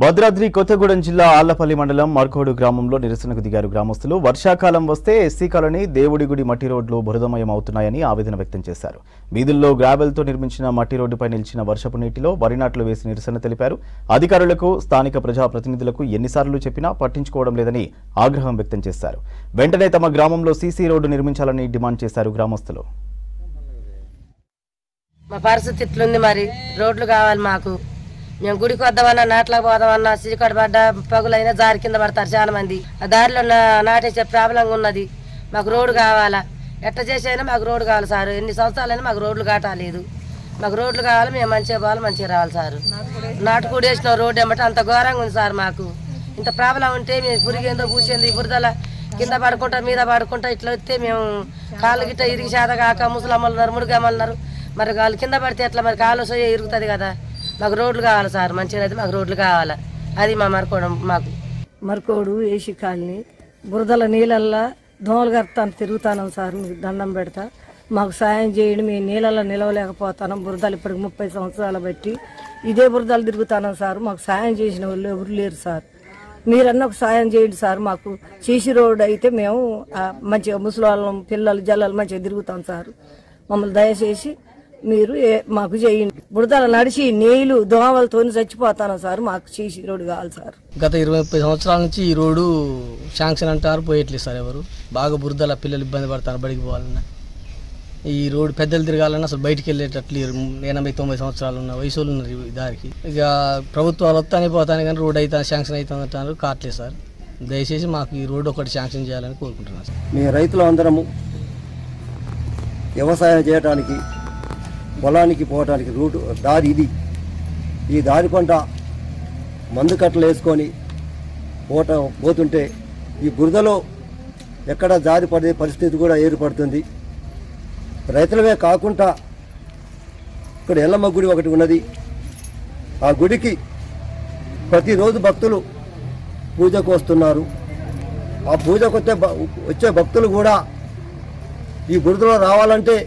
భద్రాద్రి కొత్తగూడెం జిల్లా ఆళ్లపల్లి మండలం మర్కోడు గ్రామంలో నిరసనకు దిగారు గ్రామస్తులు. వర్షాకాలం వస్తే ఎస్సీ కాలనీ దేవుడిగుడి మట్టి రోడ్లు బురదమయం అవుతున్నాయని ఆవేదన వ్యక్తం చేశారు. వీధుల్లో గ్రావెల్తో నిర్మించిన మట్టి రోడ్డుపై నిలిచిన వర్షపు నీటిలో వరి నాట్లు వేసి నిరసన తెలిపారు. అధికారులకు స్థానిక ప్రజాప్రతినిధులకు ఎన్నిసార్లు చెప్పినా పట్టించుకోవడం లేదని ఆగ్రహం వ్యక్తం చేశారు. వెంటనే తమ గ్రామంలో సీసీ రోడ్డు నిర్మించాలని డిమాండ్ చేశారు గ్రామస్తులు. మా పరిస్థితి ఇట్లుంది, మరి రోడ్లు కావాలి మాకు. మేము గుడికి వద్దామన్నా, నాట్లకు పోదామన్నా, సిరికడ పడ్డ పగులైనా జారి కింద పడతారు చాలా మంది. ఆ దారిలో నాటేసే ప్రాబ్లంగా ఉన్నది. మాకు రోడ్డు కావాలా, ఎట్లా చేసైనా మాకు రోడ్డు కావాలి సార్. ఎన్ని సంవత్సరాలైనా మాకు రోడ్లు కాటాలేదు. మాకు రోడ్లు కావాలి, మేము మంచిగా పోవాలి, మంచిగా రావాలి సార్. నాటుకూడి వేసిన రోడ్డు ఏమంటే అంత ఘోరంగా ఉంది సార్. మాకు ఇంత ప్రాబ్లం ఉంటే మేము పురిగేందో పూసేంది బురదల కింద పడుకుంటా మీద పడుకుంటా ఇట్లా వస్తే మేము కాళ్ళు గిట్ట ఇరిగి చేత కాక ముసలమ్మలు ఉన్నారు, ముడుగమ్మలు ఉన్నారు. మరి వాళ్ళు కింద పడితే ఎట్లా, మరి కాలు ఇరుగుతుంది కదా. మాకు రోడ్లు కావాలి సార్, మంచిగా అయితే మాకు రోడ్లు కావాలి. అది మా మరకోవడం. మాకు మరకోడు ఏసీ కాలనీ బురదల నీళ్ళల్లో దోమలు కడతాను తిరుగుతాను సార్. మీకు దండం పెడతా, మాకు సాయం చేయండి. మేము నీళ్ళల్లో నిలవలేకపోతాను. బురదలు ఇప్పటికి 30 సంవత్సరాలు బట్టి ఇదే బురదలు తిరుగుతాను సార్. మాకు సాయం చేసిన వాళ్ళు ఎవరు లేరు సార్. మీరన్నా ఒక సాయం చేయండి సార్. మాకు సీసీ రోడ్ అయితే మేము మంచిగా ముసలి పిల్లలు జల్లలు మంచిగా తిరుగుతాం సార్. మమ్మల్ని దయచేసి మీరు మాకు చేయండి. బురదలు నడిచి నీళ్లు దోమలతో చచ్చిపోతాను సార్. మాకు సీసీ రోడ్డు కావాలి సార్. గత 20-30 సంవత్సరాల నుంచి ఈ రోడ్డు శాంక్షన్ అంటారు, పోయట్లేదు సార్. ఎవరు బాగా బురదల పిల్లలు ఇబ్బంది పడతారు బడికి పోవాలన్నా. ఈ రోడ్డు పెద్దలు తిరగాలన్నా అసలు బయటికి వెళ్ళేటట్లు 80-90 సంవత్సరాలు ఉన్న వయసు ఉన్నారు ఈ దారికి. ఇక ప్రభుత్వాలు వస్తానే పోతానే కానీ రోడ్డు అయితే శాంక్షన్ అవుతుంది అంటారు, కావట్లేదు సార్. దయచేసి మాకు ఈ రోడ్డు ఒకటి శాంక్షన్ చేయాలని కోరుకుంటున్నాను సార్. మీ రైతులు అందరము వ్యవసాయం చేయడానికి పొలానికి పోవడానికి దారి ఇది. ఈ దారి పంట మందు కట్టలు వేసుకొని పోతుంటే ఈ బురదలో ఎక్కడ జారి పడే పరిస్థితి కూడా ఏర్పడుతుంది. రైతులమే కాకుండా ఇక్కడ ఎల్లమ్మ గుడి ఒకటి ఉన్నది. ఆ గుడికి ప్రతిరోజు భక్తులు పూజకు వస్తున్నారు. ఆ పూజకు వచ్చే భక్తులు కూడా ఈ బురదలో రావాలంటే